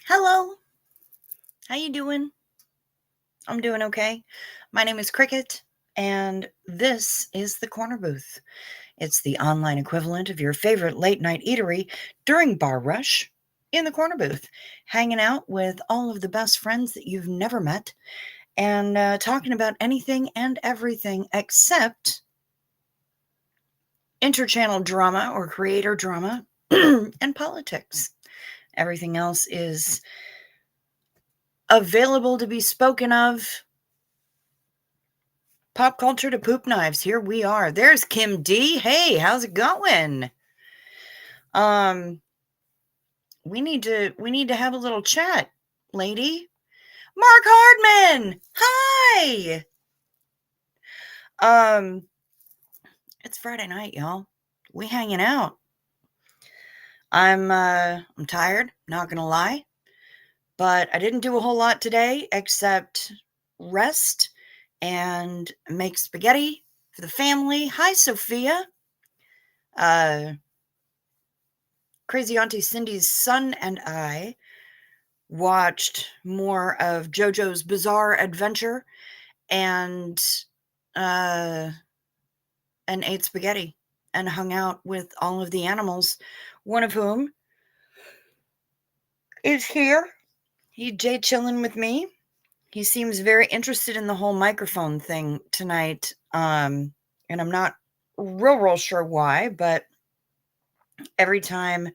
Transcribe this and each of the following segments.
Hello, how you doing? I'm doing okay. My name is Cricket, and this is the Corner Booth. It's the online equivalent of your favorite late night eatery during bar rush in the Corner Booth, hanging out with all of the best friends that you've never met and talking about anything and everything except interchannel drama or creator drama and politics. Everything else is available to be spoken of. Pop culture to poop knives. Here we are. There's Kim D. Hey, how's it going? Um, we need to have a little chat, lady. Mark Hardman. Hi. Um, it's Friday night, y'all. We hanging out. I'm tired, not gonna lie, but I didn't do a whole lot today except rest and make spaghetti for the family. Hi, Sophia. Uh Crazy Auntie Cindy's son and I watched more of JoJo's Bizarre Adventure and uh and ate spaghetti and hung out with all of the animals, one of whom is here. He Jay chilling with me. He seems very interested in the whole microphone thing tonight. And I'm not real sure why, but every time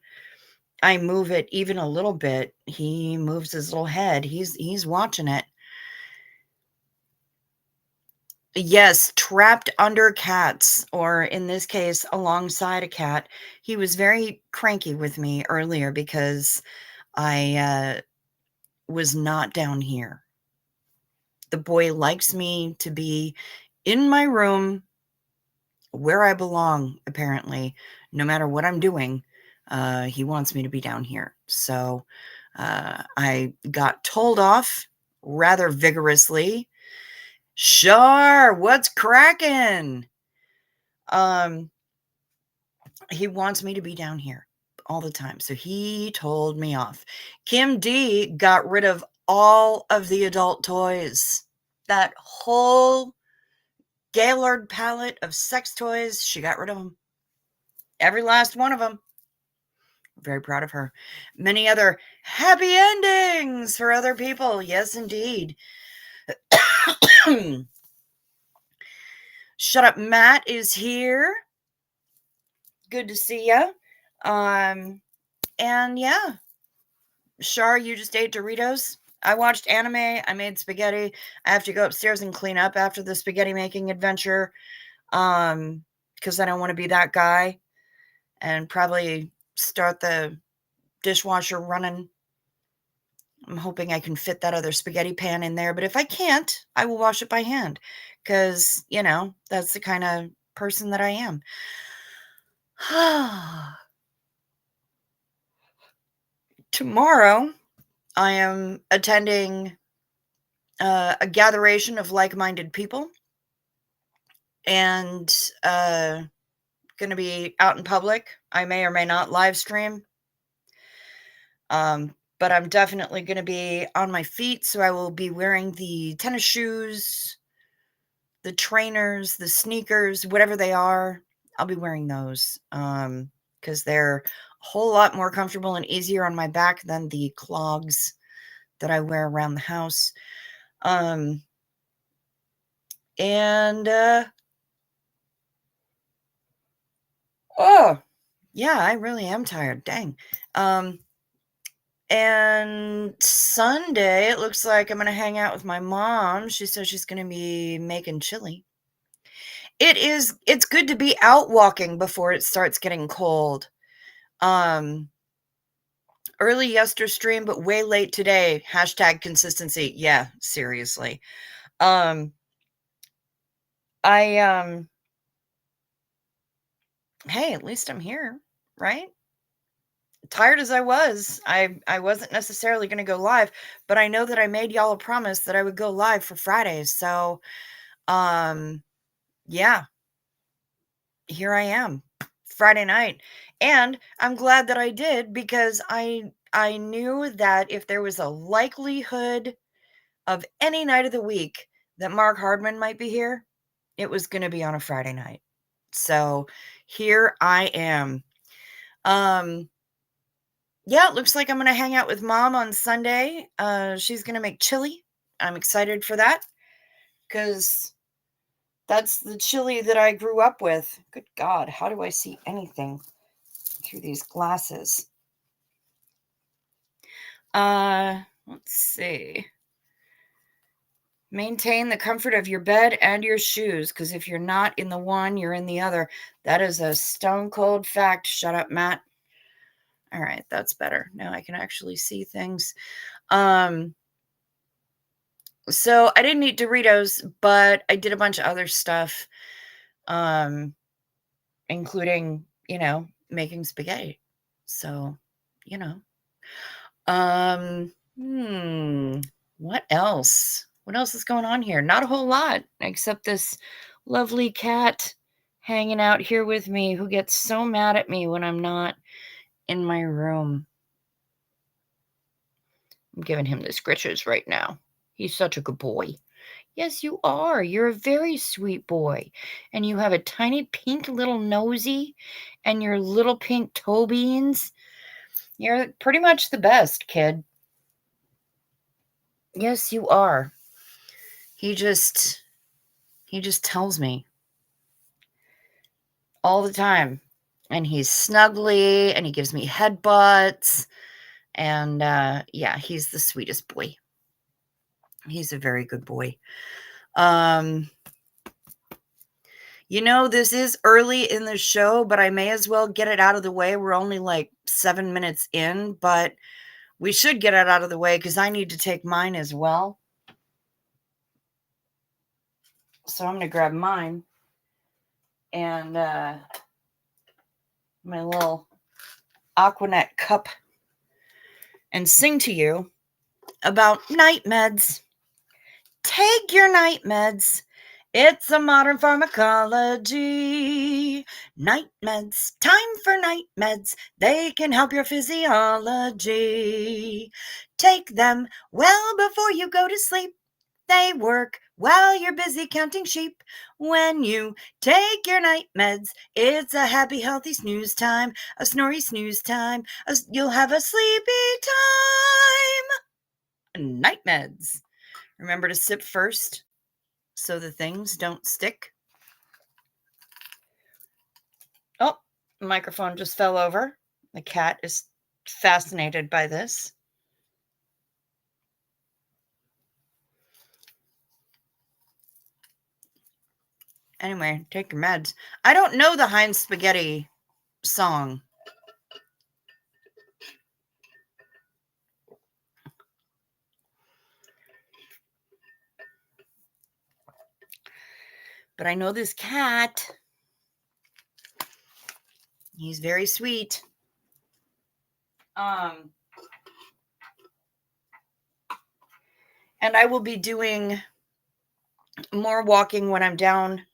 I move it even a little bit, he moves his little head. He's watching it. Yes, trapped under cats, or in this case, alongside a cat. He was very cranky with me earlier because I was not down here. The boy likes me to be in my room where I belong, apparently, no matter what I'm doing. He wants me to be down here. So I got told off rather vigorously. Sure, what's cracking? He wants me to be down here all the time. So he told me off. Kim D got rid of all of the adult toys. That whole Gaylord palette of sex toys, she got rid of them. Every last one of them. Very proud of her. Many other happy endings for other people. Yes, indeed. Shut Up Matt is here. Good to see you. And yeah, Shar, you just ate Doritos. I watched anime. I made spaghetti. I have to go upstairs and clean up after the spaghetti making adventure. Because I don't want to be that guy and probably start the dishwasher running. I'm hoping I can fit that other spaghetti pan in there, but if I can't, I will wash it by hand because, that's the kind of person that I am. Tomorrow, I am attending a gatheration of like-minded people and going to be out in public. I may or may not live stream. But I'm definitely going to be on my feet, so I will be wearing the tennis shoes, the trainers, the sneakers, whatever they are. I'll be wearing those because they're a whole lot more comfortable and easier on my back than the clogs that I wear around the house. And oh, yeah, I really am tired. Dang. And Sunday, it looks like I'm going to hang out with my mom. She says she's going to be making chili. It's good to be out walking before it starts getting cold. Early yester stream, but way late today. Hashtag consistency. Yeah, seriously. I hey, at least I'm here, right? Tired as I was, I wasn't necessarily going to go live, but I know that I made y'all a promise that I would go live for Fridays. So, yeah, here I am, Friday night. And I'm glad that I did because I I knew that if there was a likelihood of any night of the week that Mark Hardman might be here, it was gonna be on a Friday night. So, here I am. Um, yeah, it looks like I'm gonna hang out with mom on Sunday. She's gonna make chili. I'm excited for that because that's the chili that I grew up with. Good God, how do I see anything through these glasses? Let's see. Maintain the comfort of your bed and your shoes, because if you're not in the one, you're in the other. That is a stone cold fact. Shut up, Matt. All right, that's better. Now I can actually see things. Um, so I didn't eat Doritos, but I did a bunch of other stuff, um, including, making spaghetti. So, you know. What else? What else is going on here? Not a whole lot, except this lovely cat hanging out here with me who gets so mad at me when I'm not in my room. I'm giving him the scritches right now. He's such a good boy. Yes, you are. You're a very sweet boy. And you have a tiny pink little nosy and your little pink toe beans. You're pretty much the best, kid. Yes, you are. He just he just tells me all the time. And he's snuggly and he gives me headbutts. And yeah, he's the sweetest boy. He's a very good boy. Um, this is early in the show, but I may as well get it out of the way. We're only like 7 minutes in, but we should get it out of the way because I need to take mine as well. So I'm going to grab mine and my little Aquanet cup and sing to you about night meds. Take your night meds. It's a modern pharmacology. Night meds, time for night meds. They can help your physiology. Take them well before you go to sleep. They work while you're busy counting sheep. When you take your night meds, it's a happy, healthy snooze time, a snory snooze time. You'll have a sleepy time. Night meds. Remember to sip first so the things don't stick. Oh, the microphone just fell over. The cat is fascinated by this. Anyway, take your meds. I don't know the Heinz Spaghetti song. But I know this cat. He's very sweet. And I will be doing more walking when I'm down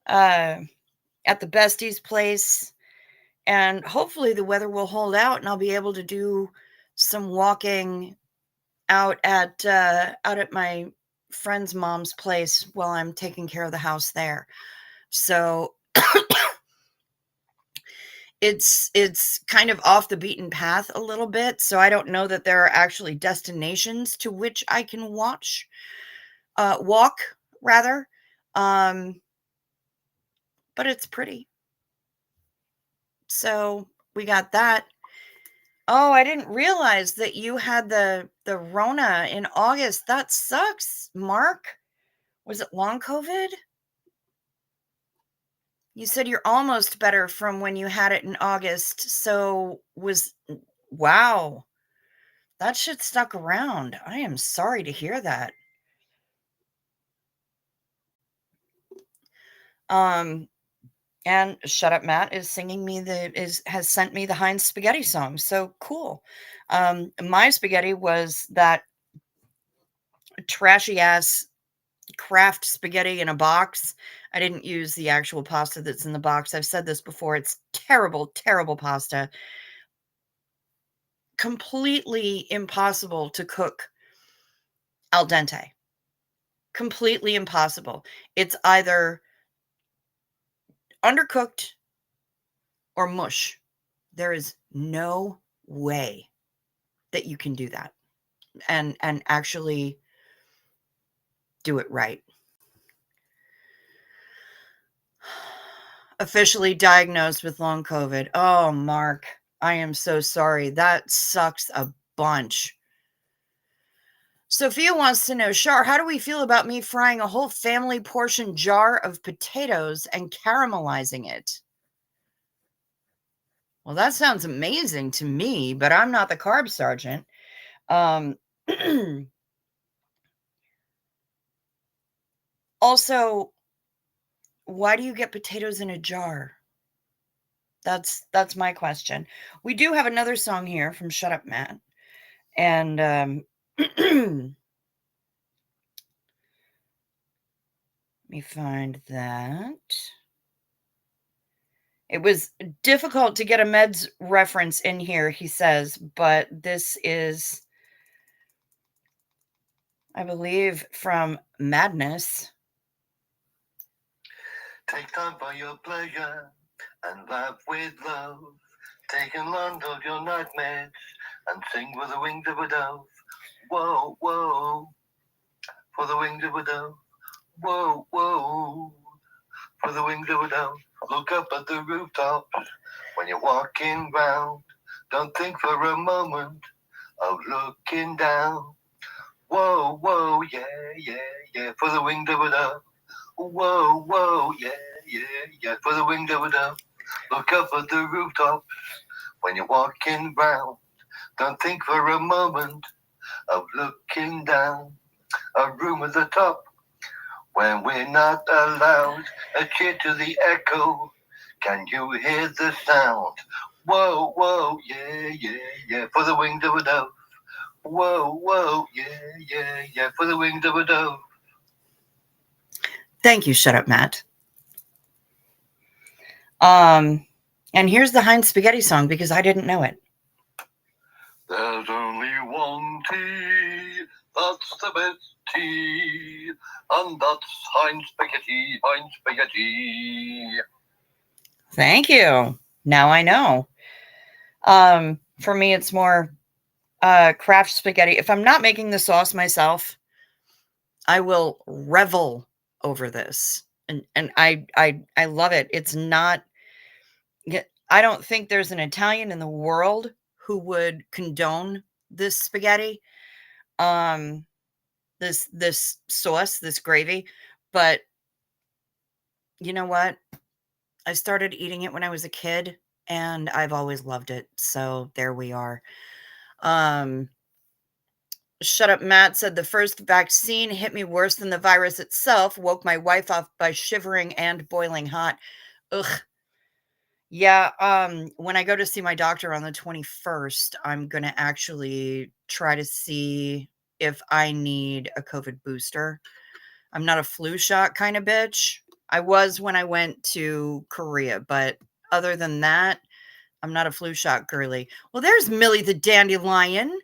at the besties place. And hopefully the weather will hold out and I'll be able to do some walking out at my friend's mom's place while I'm taking care of the house there. So it's kind of off the beaten path a little bit. So I don't know that there are actually destinations to which I can walk rather. But it's pretty. So we got that. Oh, I didn't realize that you had the Rona in August. That sucks, Mark. Was it long COVID? You said you're almost better from when you had it in August. So wow. That shit stuck around. I am sorry to hear that. Um and Shut Up Matt is singing me has sent me the Heinz spaghetti song. So cool. My spaghetti was that trashy ass Kraft spaghetti in a box. I didn't use the actual pasta that's in the box. I've said this before. It's terrible, terrible pasta. completely impossible to cook al dente. Completely impossible. It's either undercooked or mush. There is no way that you can do that and actually do it right. Officially diagnosed with long COVID. Oh, Mark, I am so sorry. That sucks a bunch. Sophia wants to know, Shar, how do we feel about me frying a whole family portion jar of potatoes and caramelizing it? Well, that sounds amazing to me, but I'm not the carb sergeant. Um, also, why do you get potatoes in a jar? That's my question. We do have another song here from Shut Up Matt. And let me find that. It was difficult to get a meds reference in here, he says, but this is, I believe, from Madness. Take time for your pleasure and laugh with love. Take in land of your nightmares and sing with the wings of a dove. Whoa, whoa, for the wings of a dove. Whoa, whoa, for the wings of a dove. Look up at the rooftop when you're walking round. Don't think for a moment of looking down. Whoa, whoa, yeah, yeah, yeah, for the wings of a dove. Whoa, whoa, yeah, yeah, yeah, for the wings of a dove. Look up at the rooftop when you're walking round. Don't think for a moment of looking down. A room at the top when we're not allowed. A cheer to the echo. Can you hear the sound? Whoa, whoa, yeah, yeah, yeah, for the wings of a dove. Whoa, whoa, yeah, yeah, yeah, for the wings of a dove. Thank you, Shut Up Matt. And here's the Heinz Spaghetti song because I didn't know it. There's only one tea, that's the best tea, and that's Heinz Spaghetti, Heinz Spaghetti. Thank you. Now I know. For me, it's more Kraft spaghetti. If I'm not making the sauce myself, I will revel over this. And I love it. It's not I don't think there's an Italian in the world who would condone this spaghetti. Um this sauce, this gravy, but you know what? I started eating it when I was a kid and I've always loved it. So there we are. Um Shut Up Matt said the first vaccine hit me worse than the virus itself, woke my wife up by shivering and boiling hot. Ugh. Yeah, when I go to see my doctor on the 21st, I'm going to actually try to see if I need a COVID booster. I'm not a flu shot kind of bitch. I was when I went to Korea, but other than that, I'm not a flu shot girly. Well, there's Millie the Dandelion.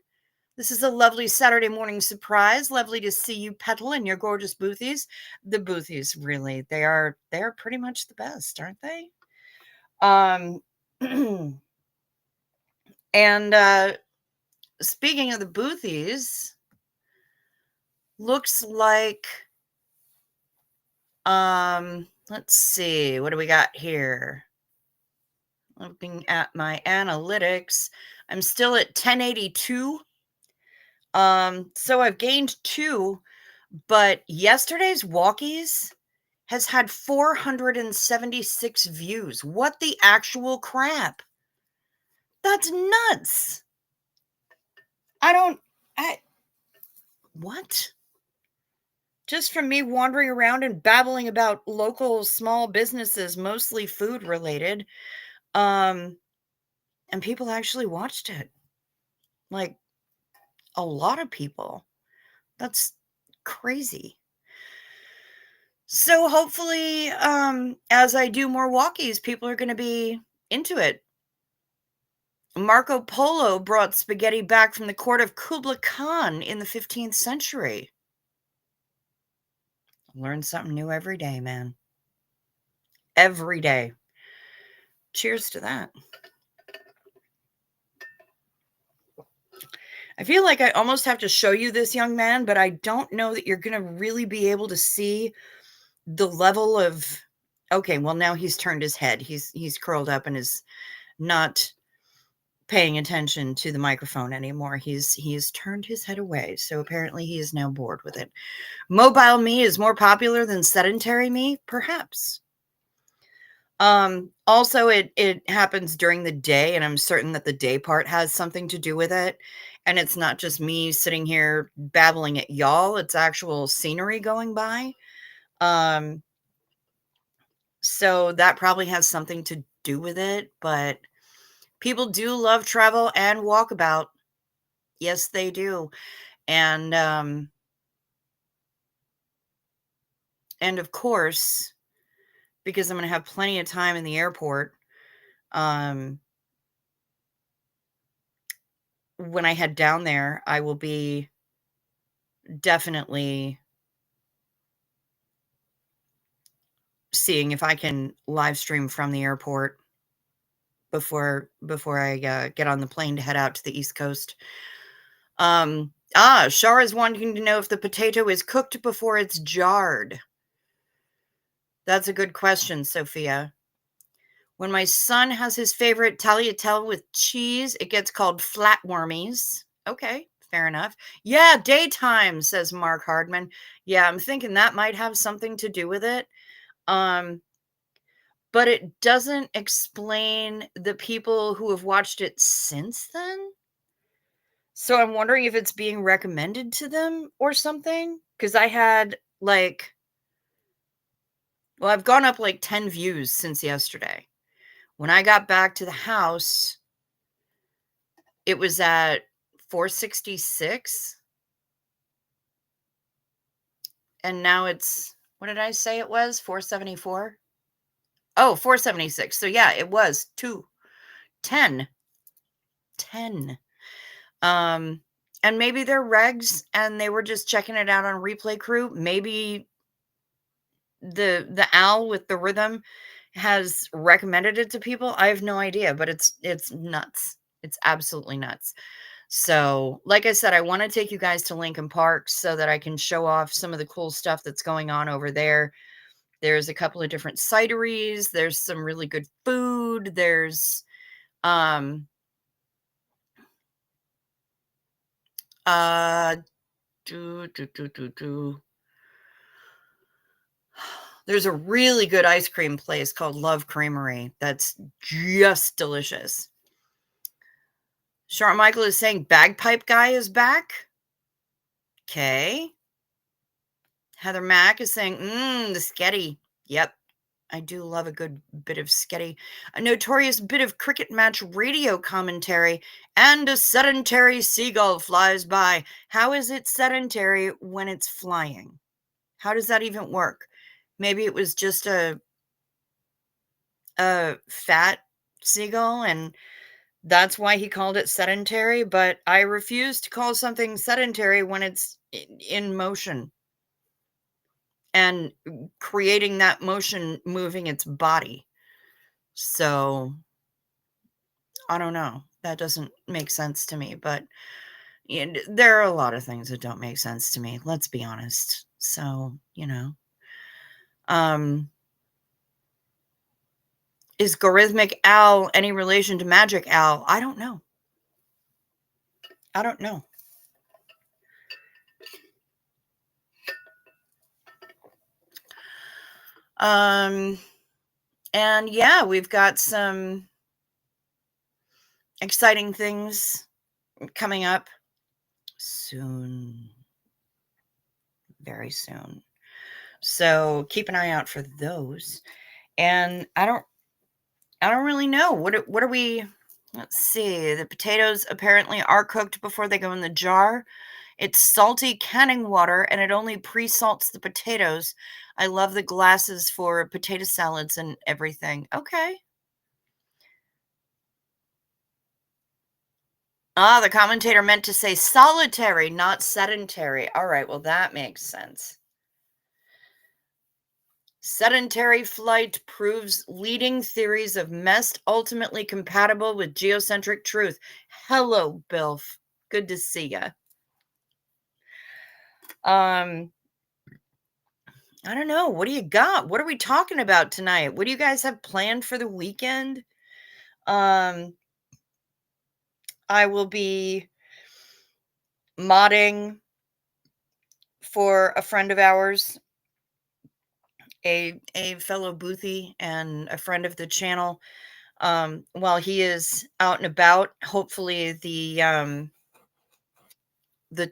This is a lovely Saturday morning surprise. Lovely to see you pedal in your gorgeous boothies. The boothies, really, they're pretty much the best, aren't they? Um, and speaking of the boothies, looks like let's see, what do we got here? Looking at my analytics, I'm still at 1082. So I've gained 2, but yesterday's walkies has had 476 views. What the actual crap? That's nuts. I what? Just from me wandering around and babbling about local small businesses, mostly food related. And people actually watched it. Like a lot of people. That's crazy. So hopefully, as I do more walkies, people are going to be into it. Marco Polo brought spaghetti back from the court of Kublai Khan in the 15th century. Learn something new every day, man. Every day. Cheers to that. I feel like I almost have to show you this young man, but I don't know that you're going to really be able to see the level of okay, well now he's turned his head. He's curled up and is not paying attention to the microphone anymore. He's turned his head away. So apparently he is now bored with it. Mobile me is more popular than sedentary me, perhaps. Also it happens during the day, and I'm certain that the day part has something to do with it. And it's not just me sitting here babbling at y'all, it's actual scenery going by. Um, so that probably has something to do with it, but people do love travel and walkabout. Yes, they do. And and of course, because I'm going to have plenty of time in the airport, um when I head down there, I will be definitely seeing if I can live stream from the airport before I get on the plane to head out to the East Coast. Shar is wanting to know if the potato is cooked before it's jarred. That's a good question, Sophia. When my son has his favorite tagliatelle with cheese, it gets called flatwormies. Okay, fair enough. Yeah, daytime, says Mark Hardman. Yeah, I'm thinking that might have something to do with it. Um, but it doesn't explain the people who have watched it since then. So I'm wondering if it's being recommended to them or something. Because I had like, well, I've gone up like 10 views since yesterday. When I got back to the house, it was at 466. And now it's, what did I say it was? 474? Oh, 476. So yeah, it was 10. 10. Um, and maybe they're regs and they were just checking it out on Replay Crew. Maybe the owl with the rhythm has recommended it to people. I have no idea, but it's nuts. It's absolutely nuts. So, like I said, I want to take you guys to Lincoln Park so that I can show off some of the cool stuff that's going on over there. There's a couple of different cideries, there's some really good food, there's um uh do, do, do, do, do. There's a really good ice cream place called Love Creamery that's just delicious. Charlotte Michael is saying Bagpipe Guy is back. Okay. Heather Mack is saying, the sketty. Yep. I do love a good bit of sketty. A notorious bit of cricket match radio commentary, and a sedentary seagull flies by. How is it sedentary when it's flying? How does that even work? Maybe it was just a fat seagull and that's why he called it sedentary, but I refuse to call something sedentary when it's in motion and creating that motion moving its body. So, I don't know. That doesn't make sense to me, but there are a lot of things that don't make sense to me, let's be honest. So, um is Gorithmic Al any relation to Magic Al? I don't know. I don't know. Um and yeah, we've got some exciting things coming up soon. Very soon. So keep an eye out for those. And I don't really know. What are we let's see. The potatoes apparently are cooked before they go in the jar. It's salty canning water and it only pre-salts the potatoes. I love the glasses for potato salads and everything. Okay. Ah, the commentator meant to say solitary, not sedentary. All right, well, that makes sense. Sedentary flight proves leading theories of mest ultimately compatible with geocentric truth. Hello, Bilf. Good to see ya. Um, I don't know. What do you got? What are we talking about tonight? What do you guys have planned for the weekend? Um, I will be modding for a friend of ours, a fellow boothy and a friend of the channel. While he is out and about, hopefully the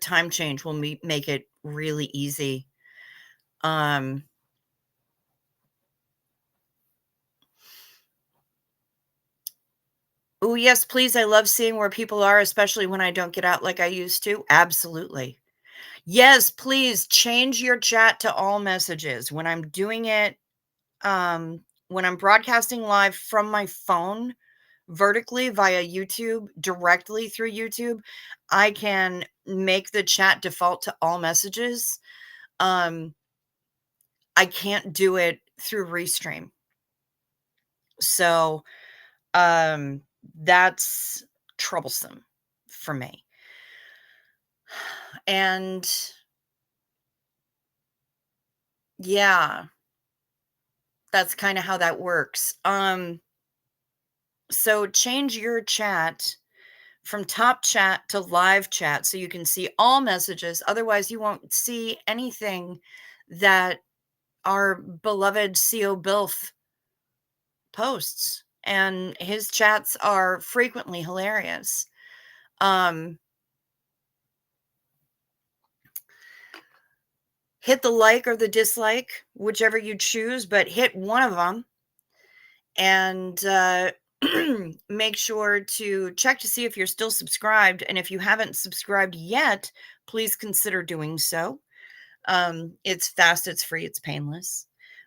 time change will make it really easy. Um, oh yes, please. I love seeing where people are, especially when I don't get out like I used to. Absolutely. Yes, please change your chat to all messages. When I'm doing it, when I'm broadcasting live from my phone vertically via YouTube, directly through YouTube, I can make the chat default to all messages. Um, I can't do it through Restream. So, um, that's troublesome for me. And yeah, that's kind of how that works. So change your chat from top chat to live chat so you can see all messages. Otherwise, you won't see anything that our beloved CO Bilf posts. And his chats are frequently hilarious. Um, hit the like or the dislike, whichever you choose, but hit one of them. And make sure to check to see if you're still subscribed. And if you haven't subscribed yet, please consider doing so. It's fast, it's free, it's painless.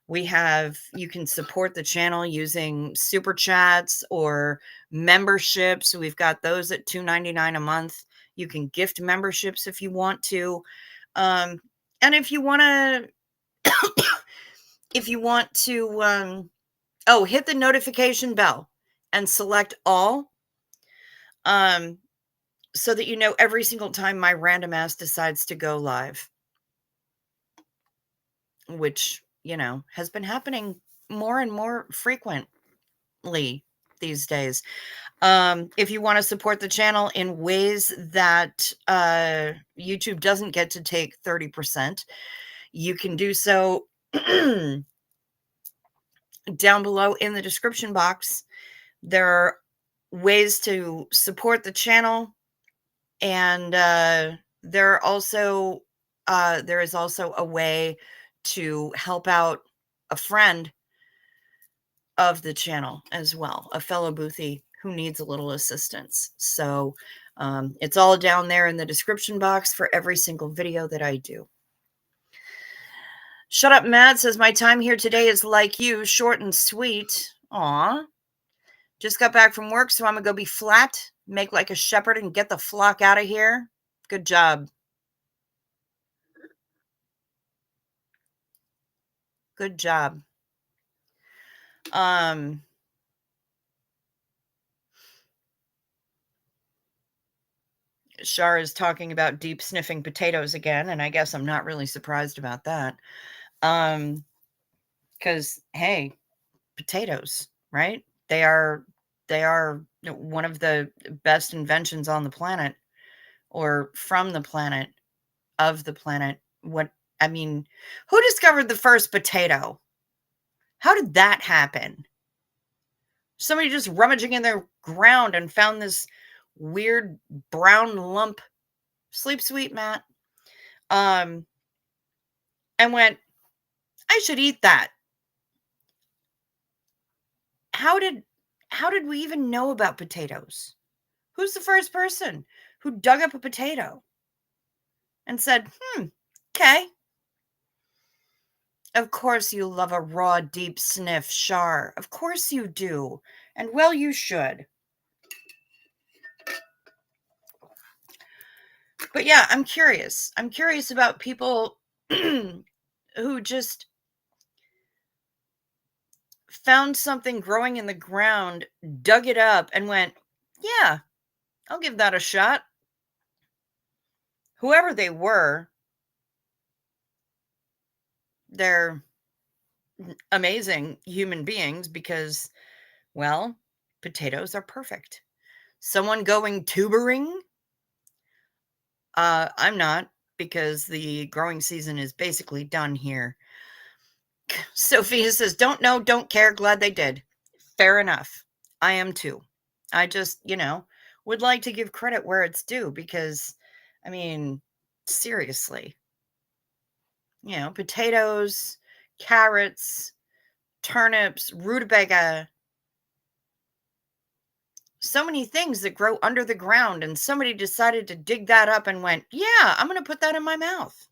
You can support the channel using super chats or memberships. We've got those at $2.99 a month. You can gift memberships if you want to. And if you want to, if you want to, oh, hit the notification bell and select all, um, so that you know every single time my random ass decides to go live, which, has been happening more and more frequently these days. If you want to support the channel in ways that YouTube doesn't get to take 30%, you can do so down below in the description box. There are ways to support the channel, and there is also a way to help out a friend of the channel as well, a fellow boothy who needs a little assistance. So it's all down there in the description box for every single video that I do. Shut Up Matt says, my time here today is like you, short and sweet. Aw. Just got back from work, so I'm going to go be flat, make like a shepherd, and get the flock out of here. Good job. Good job. Shar is talking about deep sniffing potatoes again, and I guess I'm not really surprised about that. Because hey, potatoes, right? They are one of the best inventions on the planet, or from the planet, of the planet. Who discovered the first potato? How did that happen? Somebody just rummaging in their ground and found this weird brown lump. Sleep sweet, Matt. And went, I should eat that. How did we even know about potatoes? Who's the first person who dug up a potato and said, okay. Of course you love a raw, deep sniff, Shar. Of course you do. And well, you should. But yeah, I'm curious. I'm curious about people who just found something growing in the ground, dug it up, and went, yeah, I'll give that a shot. Whoever they were, they're amazing human beings because, well, potatoes are perfect. Someone going tubering? I'm not, because the growing season is basically done here. Sophia says, don't know, don't care, glad they did. Fair enough. I am too. I just, would like to give credit where it's due because, I mean, seriously, potatoes, carrots, turnips, rutabaga, so many things that grow under the ground. And somebody decided to dig that up and went, yeah, I'm going to put that in my mouth.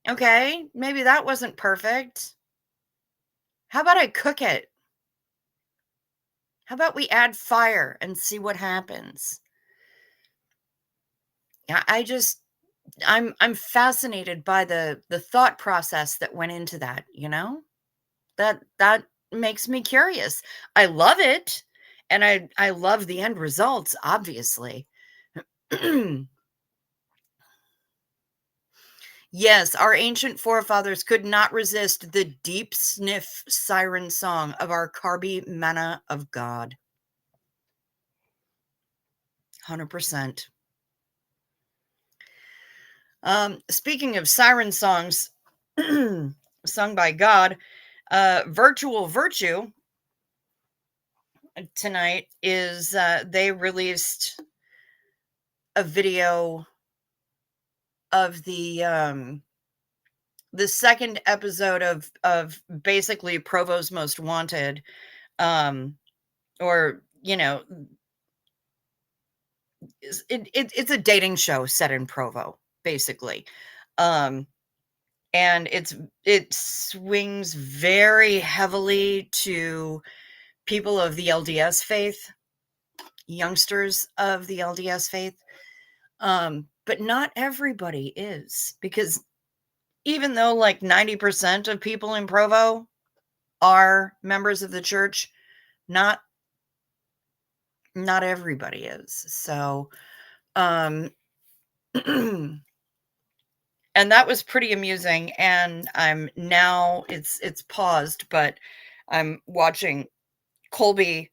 Okay, maybe that wasn't perfect. How about I cook it? How about we add fire and see what happens? Yeah, I'm fascinated by the thought process that went into that. That makes me curious. I love it, and I love the end results, obviously. Yes, our ancient forefathers could not resist the deep sniff siren song of our carby manna of God. 100%. Speaking of siren songs sung by God, Virtual Virtue tonight is they released a video of the second episode of basically Provo's Most Wanted, um or it's a dating show set in Provo, basically. um and it swings very heavily to people of the LDS faith, youngsters of the LDS faith. But not everybody is, because even though like 90% of people in Provo are members of the church, not not everybody is. So, um and that was pretty amusing, and I'm now it's paused, but I'm watching Colby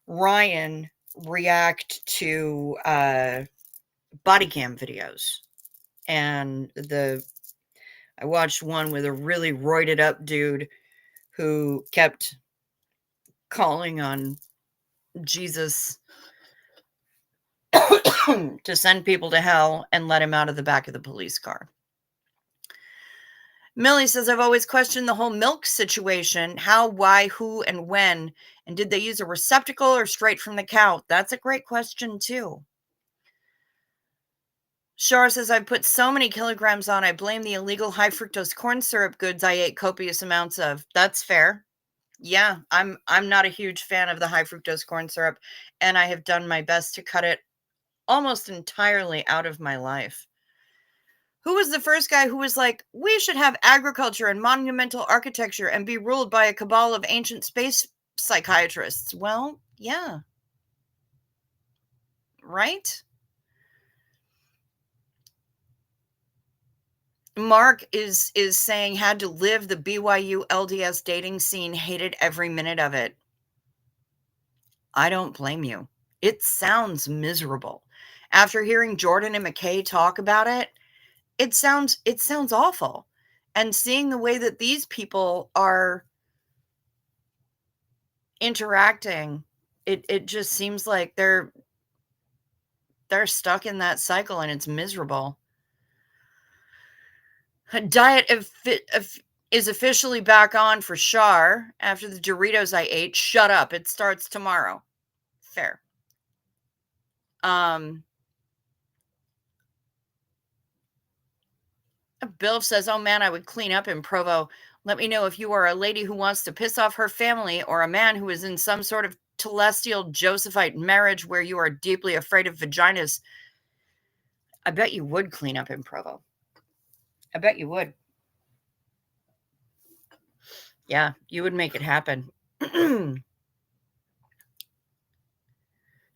Ryan react to body cam videos. And I watched one with a really roided up dude who kept calling on Jesus to send people to hell and let him out of the back of the police car. Millie says, I've always questioned the whole milk situation. How, why, who, and when? And did they use a receptacle or straight from the cow? That's a great question, too. Shar says, I've put so many kilograms on, I blame the illegal high fructose corn syrup goods I ate copious amounts of. That's fair. Yeah, I'm not a huge fan of the high fructose corn syrup, and I have done my best to cut it almost entirely out of my life. Who was the first guy who was like, we should have agriculture and monumental architecture and be ruled by a cabal of ancient space psychiatrists? Well, yeah. Right? Mark is saying had to live the BYU LDS dating scene, hated every minute of it. I don't blame you. It sounds miserable. After hearing Jordan and McKay talk about it, it sounds awful. And seeing the way that these people are interacting, it just seems like they're stuck in that cycle, and it's miserable. Diet is officially back on for Shar after the Doritos I ate. Shut up. It starts tomorrow. Fair. Um Bill says, "Oh man, I would clean up in Provo. Let me know if you are a lady who wants to piss off her family or a man who is in some sort of celestial Josephite marriage where you are deeply afraid of vaginas. I bet you would clean up in Provo. I bet you would. Yeah, you would make it happen.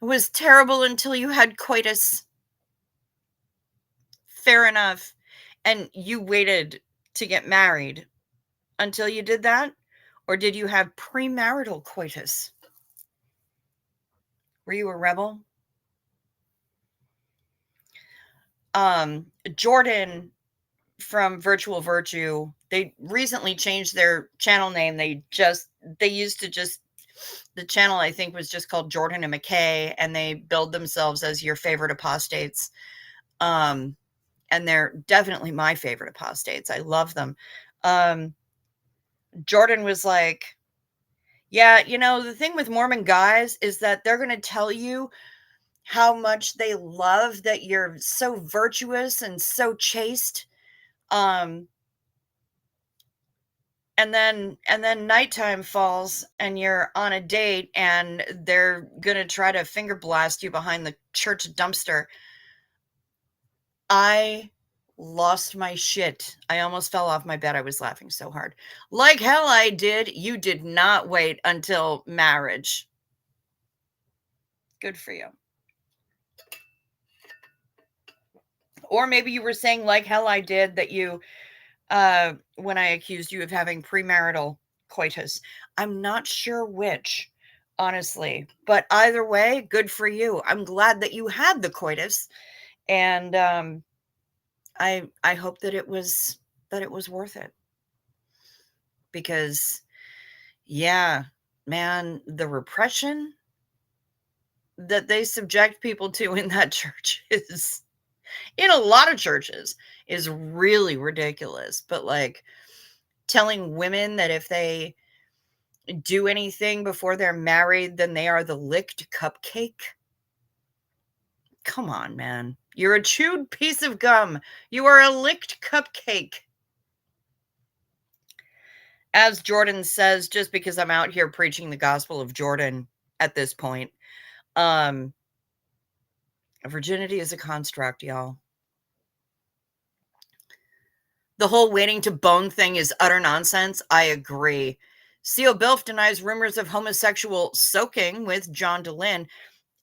It was terrible until you had coitus. Fair enough. And you waited to get married until you did that? Or did you have premarital coitus? Were you a rebel? Jordan from Virtual Virtue, they recently changed their channel name. They used to just the channel I think was just called Jordan and McKay, and they billed themselves as your favorite apostates. Um, and they're definitely my favorite apostates. I love them. Um, Jordan was like, yeah, the thing with Mormon guys is that they're going to tell you how much they love that you're so virtuous and so chaste. Um, and then nighttime falls and you're on a date and they're going to try to finger blast you behind the church dumpster. I lost my shit. I almost fell off my bed. I was laughing so hard. Like hell I did. You did not wait until marriage. Good for you. Or maybe you were saying like hell I did that you when I accused you of having premarital coitus. I'm not sure which, honestly, but either way, good for you. I'm glad that you had the coitus, and I hope that it was worth it, because yeah, man, the repression that they subject people to in that church is in a lot of churches is really ridiculous. But like telling women that if they do anything before they're married, then they are the licked cupcake. Come on, man. You're a chewed piece of gum. You are a licked cupcake. As Jordan says, just because I'm out here preaching the gospel of Jordan at this point, um, virginity is a construct, y'all. The whole waiting to bone thing is utter nonsense. I agree. Co Bilf denies rumors of homosexual soaking with John DeLynn.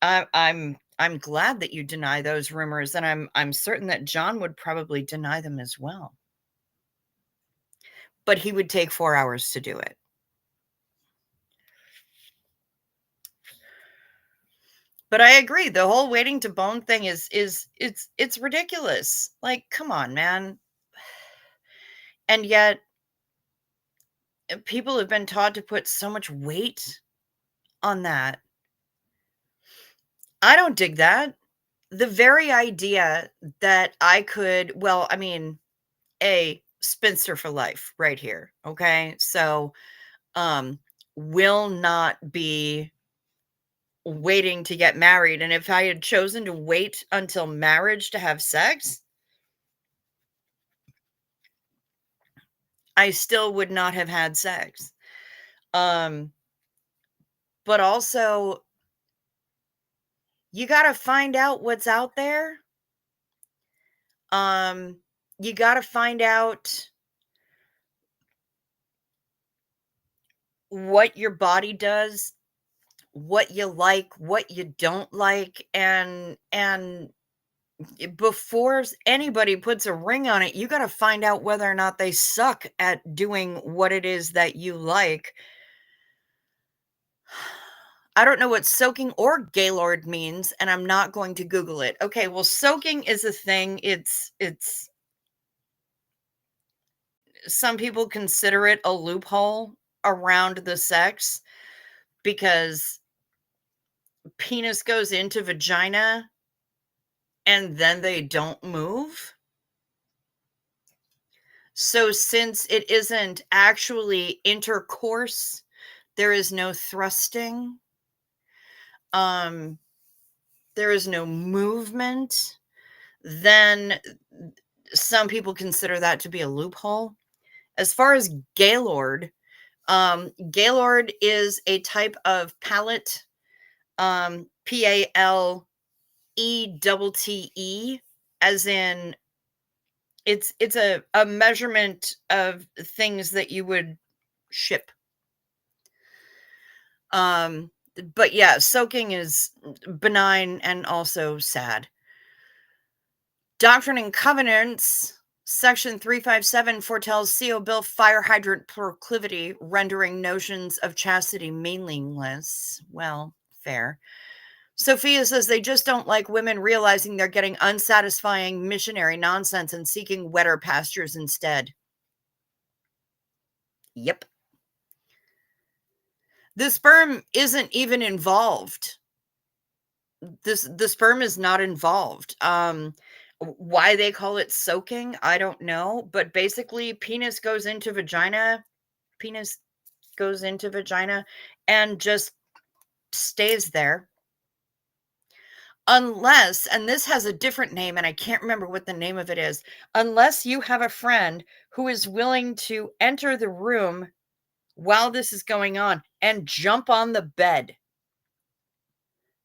I'm glad that you deny those rumors, and I'm certain that John would probably deny them as well. But he would take 4 hours to do it. But I agree, the whole waiting to bone thing is it's ridiculous. Like, come on, man. And yet people have been taught to put so much weight on that. I don't dig that. The very idea that I could, well, I mean, a spinster for life right here, okay? So, um, will not be waiting to get married. And if I had chosen to wait until marriage to have sex, I still would not have had sex. Um, but also, you got to find out what's out there. Um, you got to find out what your body does, what you like, what you don't like, and before anybody puts a ring on it, you got to find out whether or not they suck at doing what it is that you like. I don't know what soaking or gaylord means, and I'm not going to Google it. Okay, well, soaking is a thing. It's some people consider it a loophole around the sex because penis goes into vagina and then they don't move. So since it isn't actually intercourse, there is no thrusting. Um, there is no movement. Then some people consider that to be a loophole. As far as Gaylord, Gaylord is a type of palate, PALETTE, as in it's a measurement of things that you would ship. Um, but yeah, soaking is benign and also sad. Doctrine and Covenants, Section 357 foretells CO Bill fire hydrant proclivity, rendering notions of chastity meaningless. Well, fair. Sophia says they just don't like women realizing they're getting unsatisfying missionary nonsense and seeking wetter pastures instead. Yep. The sperm isn't even involved. The sperm is not involved. Why they call it soaking, I don't know, but basically penis goes into vagina and just stays there. Unless, and this has a different name and I can't remember what the name of it is, unless you have a friend who is willing to enter the room while this is going on and jump on the bed,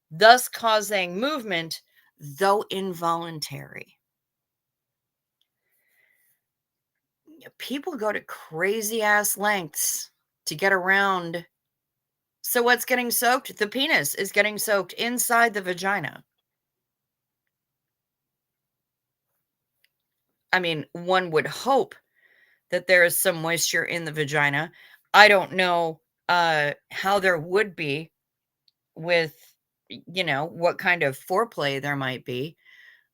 thus causing movement, though involuntary. People go to crazy ass lengths to get around. So, what's getting soaked? The penis is getting soaked inside the vagina. I mean, one would hope that there is some moisture in the vagina. I don't know how there would be with, what kind of foreplay there might be.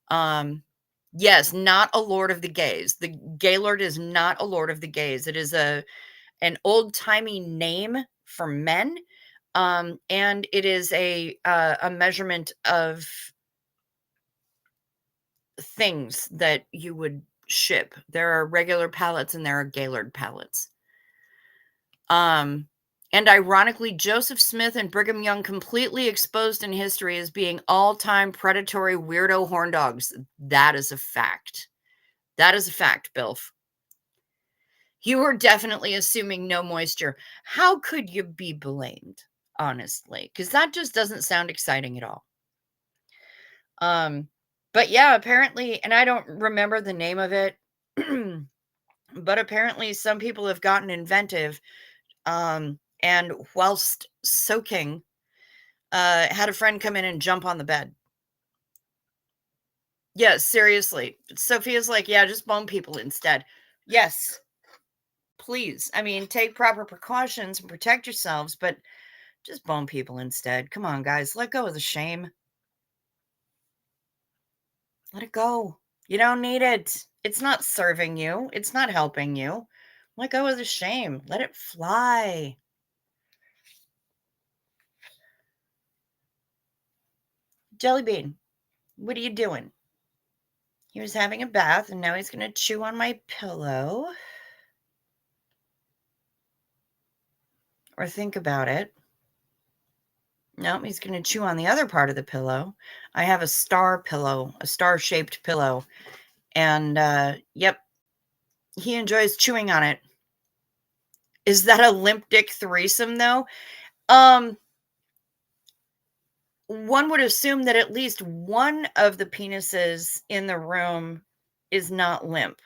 Yes, not a Lord of the Gays. The Gaylord is not a Lord of the Gays. It is an old-timey name for men. And it is a measurement of things that you would ship. There are regular pallets and there are Gaylord pallets. Um, and ironically, Joseph Smith and Brigham Young completely exposed in history as being all-time predatory weirdo horn dogs. That is a fact. That is a fact, Bilf. You were definitely assuming no moisture. How could you be blamed, honestly? Because that just doesn't sound exciting at all. But yeah, apparently, and I don't remember the name of it, but apparently some people have gotten inventive. And whilst soaking, had a friend come in and jump on the bed. Yeah, seriously. Sophia's like, yeah, just bone people instead. Yes, please. I mean, take proper precautions and protect yourselves, but just bone people instead. Come on, guys. Let go of the shame. Let it go. You don't need it. It's not serving you, it's not helping you. Let go of the shame. Let it fly. Jellybean, what are you doing? He was having a bath and now he's going to chew on my pillow. Or think about it. No, he's going to chew on the other part of the pillow. I have a star pillow, a star-shaped pillow. And, yep, he enjoys chewing on it. Is that a limp dick threesome, though? One would assume that at least one of the penises in the room is not limp.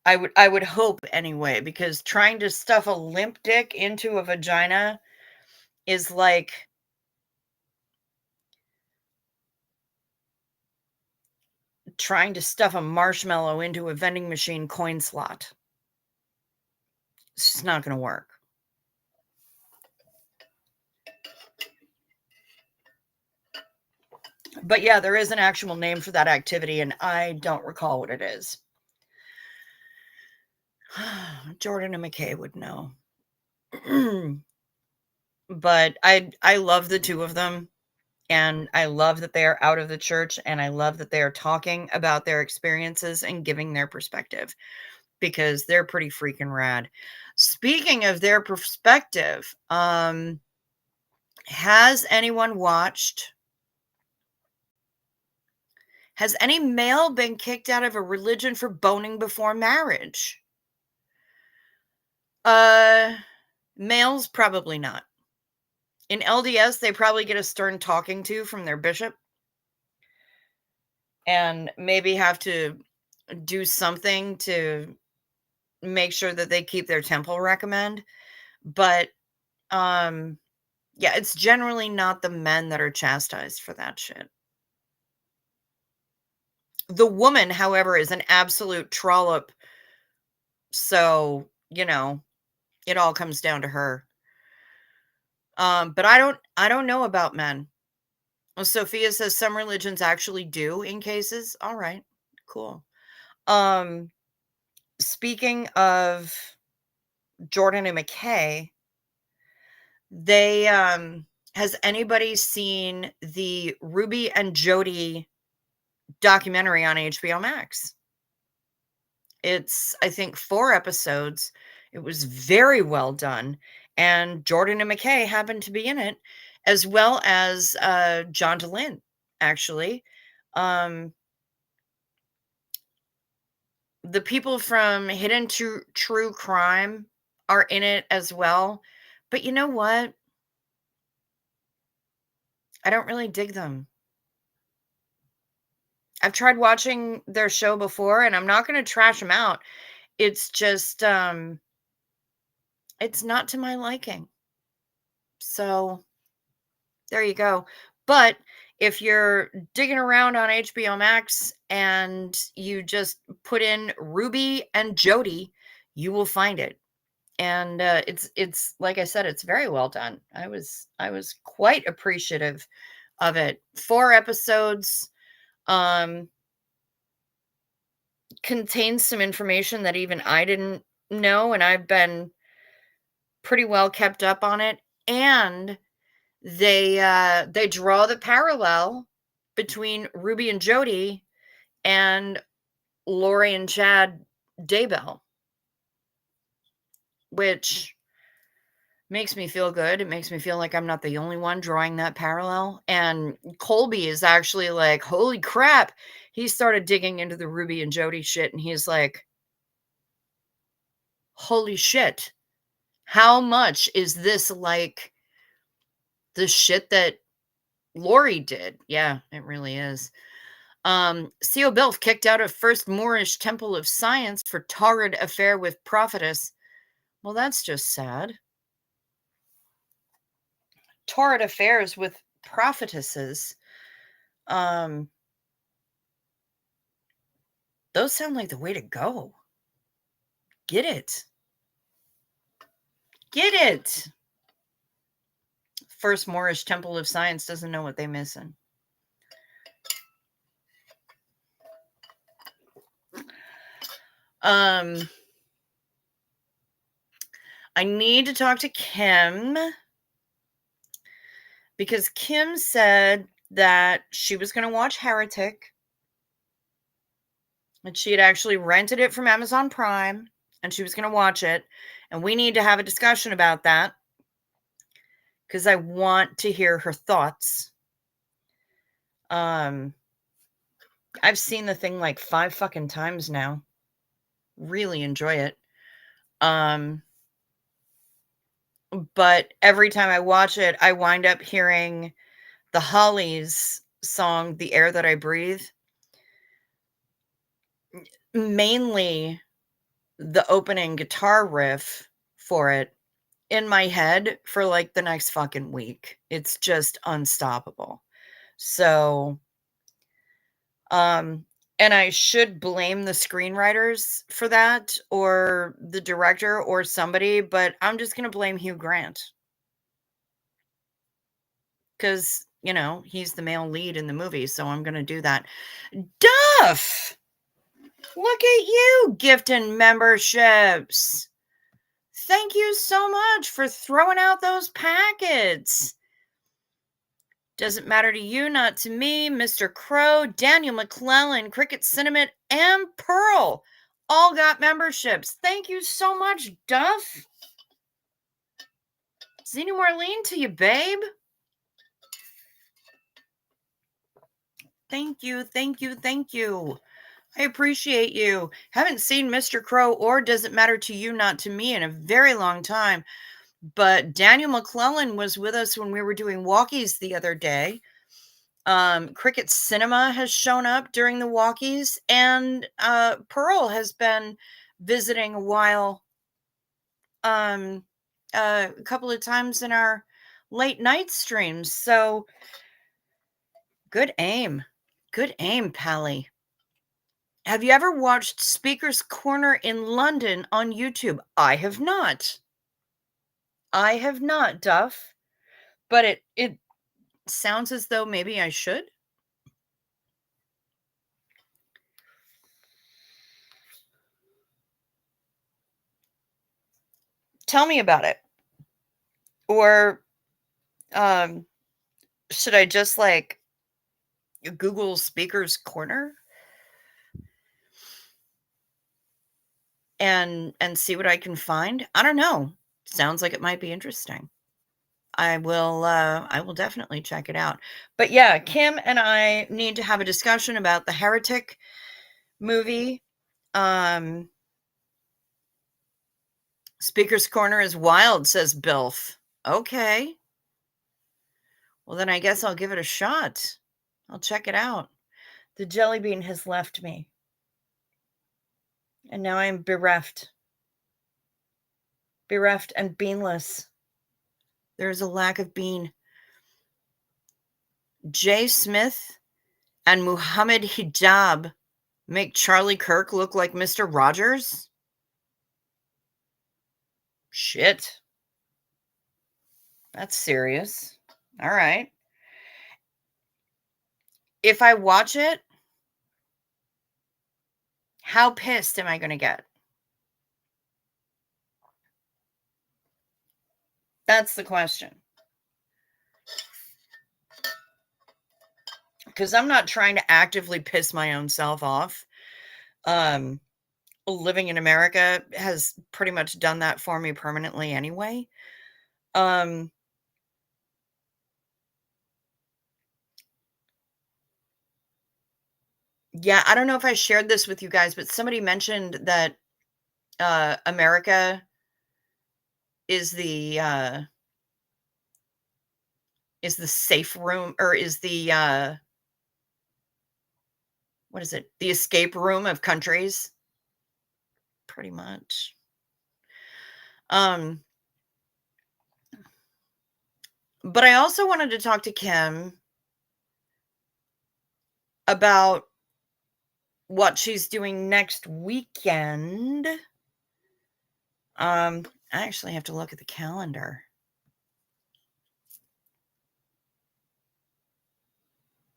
I would hope anyway, because trying to stuff a limp dick into a vagina is like trying to stuff a marshmallow into a vending machine coin slot. It's just not going to work. But yeah, there is an actual name for that activity, and I don't recall what it is. Jordan and McKay would know. But I love the two of them, and I love that they are out of the church, and I love that they are talking about their experiences and giving their perspective, because they're pretty freaking rad. Speaking of their perspective, has anyone watched? Has any male been kicked out of a religion for boning before marriage? Males probably not. In LDS, they probably get a stern talking to from their bishop and maybe have to do something to make sure that they keep their temple recommend. But yeah, it's generally not the men that are chastised for that shit. The woman, however, is an absolute trollop. So, it all comes down to her. But I don't know about men. Well, Sophia says some religions actually do in cases. All right. Cool. Um Speaking of Jordan and McKay, they has anybody seen the Ruby and Jody documentary on HBO Max? It's, I think, 4 episodes. It was very well done, and Jordan and McKay happened to be in it, as well as, John DeLynn, actually. Um, the people from Hidden True Crime are in it as well, but you know what? I don't really dig them. I've tried watching their show before, and I'm not gonna trash them out. It's just, it's not to my liking. So, there you go. But if you're digging around on HBO Max and you just put in Ruby and Jody, you will find it. And it's like I said, it's very well done. I was quite appreciative of it. 4 episodes um contains some information that even I didn't know, and I've been pretty well kept up on it. And they draw the parallel between Ruby and Jody and Lori and Chad Daybell, which makes me feel good. It makes me feel like I'm not the only one drawing that parallel. And Colby is actually like, holy crap. He started digging into the Ruby and Jody shit, and he's like, holy shit. How much is this like the shit that Lori did? Yeah, it really is. Co Bilf kicked out of First Moorish Temple of Science for torrid affair with prophetess. Well, that's just sad. Torrid affairs with prophetesses. Um, those sound like the way to go. Get it. Get it. First Moorish Temple of Science doesn't know what they're missing. Um, I need to talk to Kim because Kim said that she was going to watch Heretic, and she had actually rented it from Amazon Prime, and she was going to watch it, and we need to have a discussion about that because I want to hear her thoughts. I've seen the thing like 5 fucking times now. Really enjoy it. But every time I watch it, I wind up hearing the Hollies song, The Air That I Breathe. Mainly the opening guitar riff for it in my head for like the next fucking week. It's just unstoppable. So, and I should blame the screenwriters for that or the director or somebody, but I'm just going to blame Hugh Grant. Cuz, he's the male lead in the movie, so I'm going to do that. Duff! Look at you gifting memberships. Thank you so much for throwing out those packets. Doesn't matter to you, not to me. Mr. Crow, Daniel McClellan, Cricket Cinnamon, and Pearl all got memberships. Thank you so much, Duff. Zena Marlene to you, babe. Thank you, thank you, thank you. I appreciate you. Haven't seen Mr. Crow or Does It Matter to You, Not to Me in a very long time. But Daniel McClellan was with us when we were doing walkies the other day. Cricket Cinema has shown up during the walkies, and Pearl has been visiting a while, a couple of times in our late night streams. So good aim. Good aim, Pally. Have you ever watched Speaker's Corner in London on YouTube? I have not. I have not, Duff. But it sounds as though maybe I should. Tell me about it. Or should I just like Google Speaker's Corner and see what I can find? I don't know. Sounds like it might be interesting. I will definitely check it out. But yeah, Kim and I need to have a discussion about the Heretic movie. Um Speaker's Corner is wild, says Bilf. Okay. Well, then I guess I'll give it a shot. I'll check it out. The jelly bean has left me. And now I am bereft. Bereft and beanless. There is a lack of bean. Jay Smith and Muhammad Hijab make Charlie Kirk look like Mr. Rogers? Shit. That's serious. All right. If I watch it, how pissed am I going to get? That's the question. Because I'm not trying to actively piss my own self off. Living in America has pretty much done that for me permanently anyway. Yeah, I don't know if I shared this with you guys, but somebody mentioned that America is the safe room, or is the what is it? The escape room of countries, pretty much. But I also wanted to talk to Kim about what she's doing next weekend. I actually have to look at the calendar.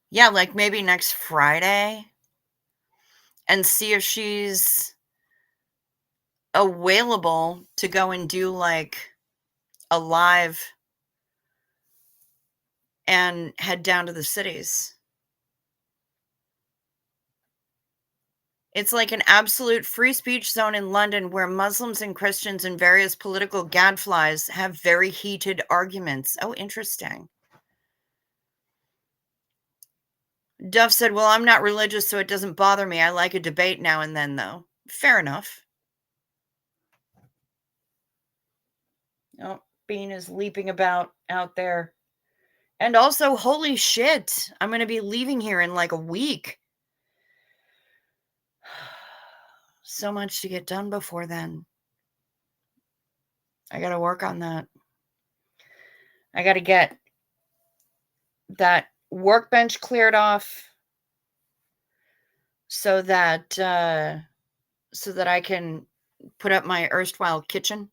Yeah, like maybe next Friday, and see if she's available to go and do like a live and head down to the cities. It's like an absolute free speech zone in London where Muslims and Christians and various political gadflies have very heated arguments. Oh, interesting. Duff said, well, I'm not religious, so it doesn't bother me. I like a debate now and then, though. Fair enough. Oh, Bean is leaping about out there. And also, holy shit, I'm going to be leaving here in like a week. So much to get done before then. I got to work on that. I got to get that workbench cleared off so that I can put up my erstwhile kitchen.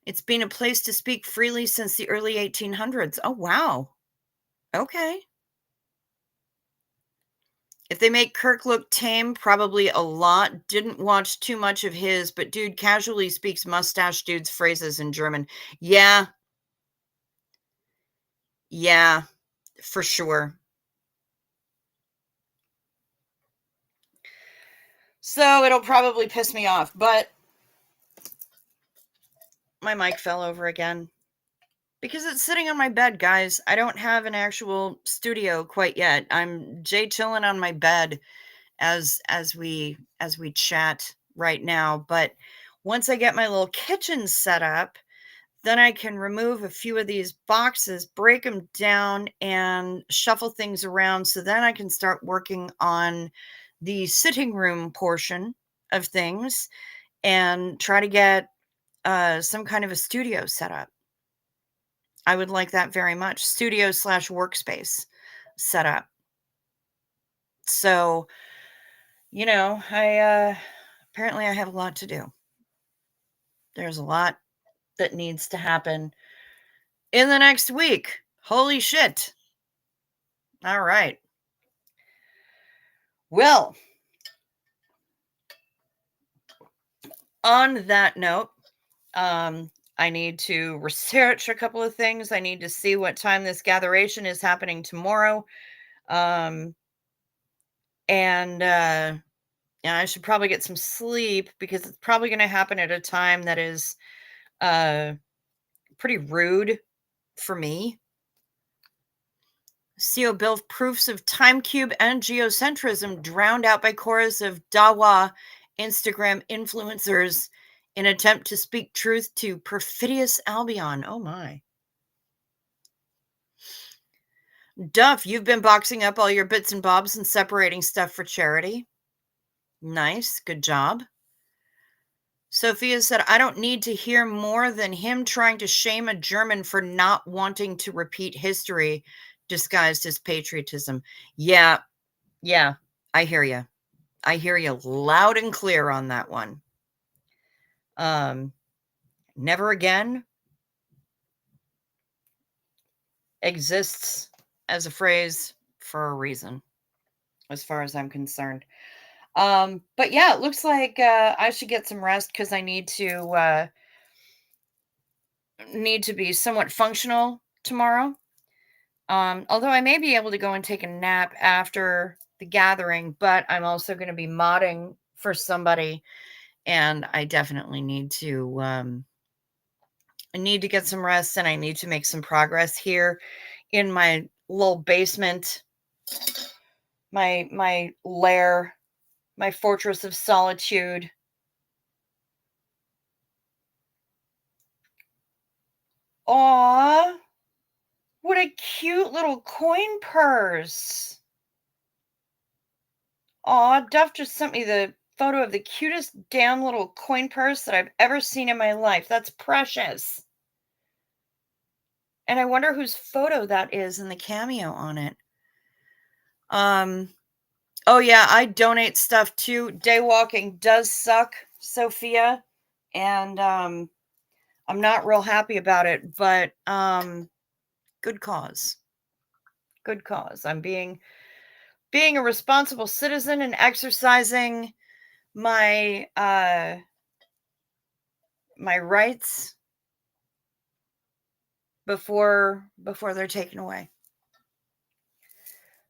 It's been a place to speak freely since the early 1800s. Oh, wow. Okay. If they make Kirk look tame, probably a lot. Didn't watch too much of his, but dude casually speaks mustache dude's phrases in German. Yeah. Yeah, for sure. So it'll probably piss me off, but my mic fell over again. Because it's sitting on my bed, guys. I don't have an actual studio quite yet. I'm Jay chilling on my bed as we chat right now, but Once I get my little kitchen set up, then I can remove a few of these boxes, break them down, and shuffle things around. So then I can start working on the sitting room portion of things and try to get some kind of a studio set up. I would like that very much. Studio slash workspace set up. So, I apparently I have a lot to do. There's a lot that needs to happen in the next week. Holy shit. All right. Well, on that note, I need to research a couple of things. I need to see what time this gatheration is happening tomorrow. Um, and yeah, I should probably get some sleep because it's probably going to happen at a time that is uh pretty rude for me. CO built proofs of time cube and geocentrism drowned out by chorus of Dawa Instagram influencers in attempt to speak truth to perfidious Albion. Oh my. Duff, you've been boxing up all your bits and bobs and separating stuff for charity. Nice. Good job. Sophia said, I don't need to hear more than him trying to shame a German for not wanting to repeat history disguised as patriotism. Yeah. Yeah. I hear you. I hear you loud and clear on that one. Never again exists as a phrase for a reason, as far as I'm concerned. But yeah, it looks like I should get some rest because I need to be somewhat functional tomorrow. Although I may be able to go and take a nap after the gathering, but I'm also going to be modding for somebody, and I definitely need to get some rest, and I need to make some progress here in my little basement, my lair, my fortress of solitude. Aw, what a cute little coin purse. Aw, Duff just sent me the photo of the cutest damn little coin purse that I've ever seen in my life. That's precious. And I wonder whose photo that is in the cameo on it. Um, oh yeah, I donate stuff too. Day walking does suck, Sophia, and I'm not real happy about it, but good cause. Good cause. I'm being a responsible citizen and exercising my my rights before they're taken away.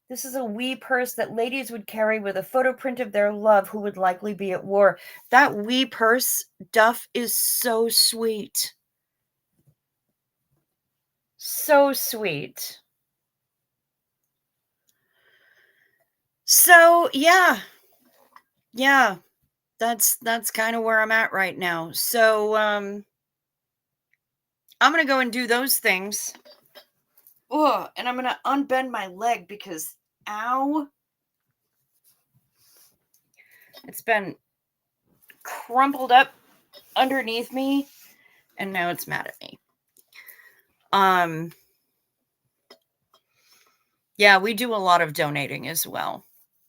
This is a wee purse that ladies would carry with a photo print of their love who would likely be at war. That wee purse, Duff, is so sweet. So sweet. So, yeah. Yeah. That's kind of where I'm at right now. So, I'm going to go and do those things. Oh, and I'm going to unbend my leg because ow. It's been crumpled up underneath me and now it's mad at me. Yeah, we do a lot of donating as well.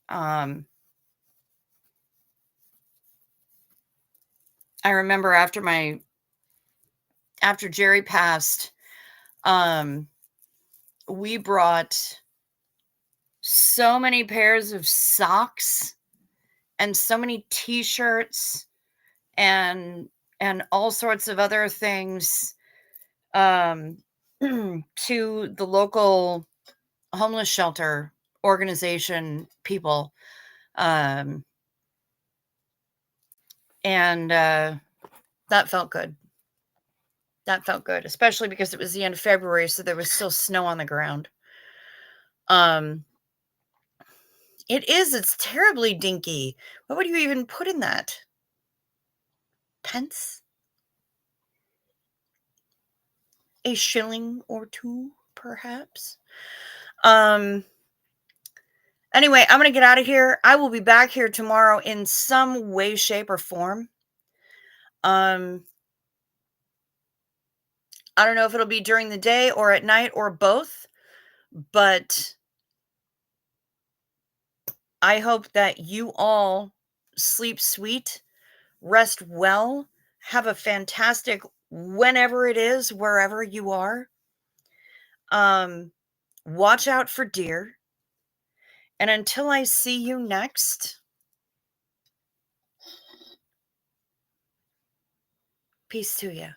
I remember after Jerry passed, we brought so many pairs of socks and so many t-shirts and all sorts of other things to the local homeless shelter organization people. And that felt good. That felt good, especially because it was the end of February, so there was still snow on the ground. Um, it's terribly dinky. What would you even put in that? pence, a shilling or two, perhaps. Um, anyway, I'm gonna get out of here. I will be back here tomorrow in some way, shape, or form. Um, I don't know if it'll be during the day or at night or both, but I hope that you all sleep sweet, rest well, have a fantastic whenever it is, wherever you are. Um, watch out for deer. And until I see you next, peace to you.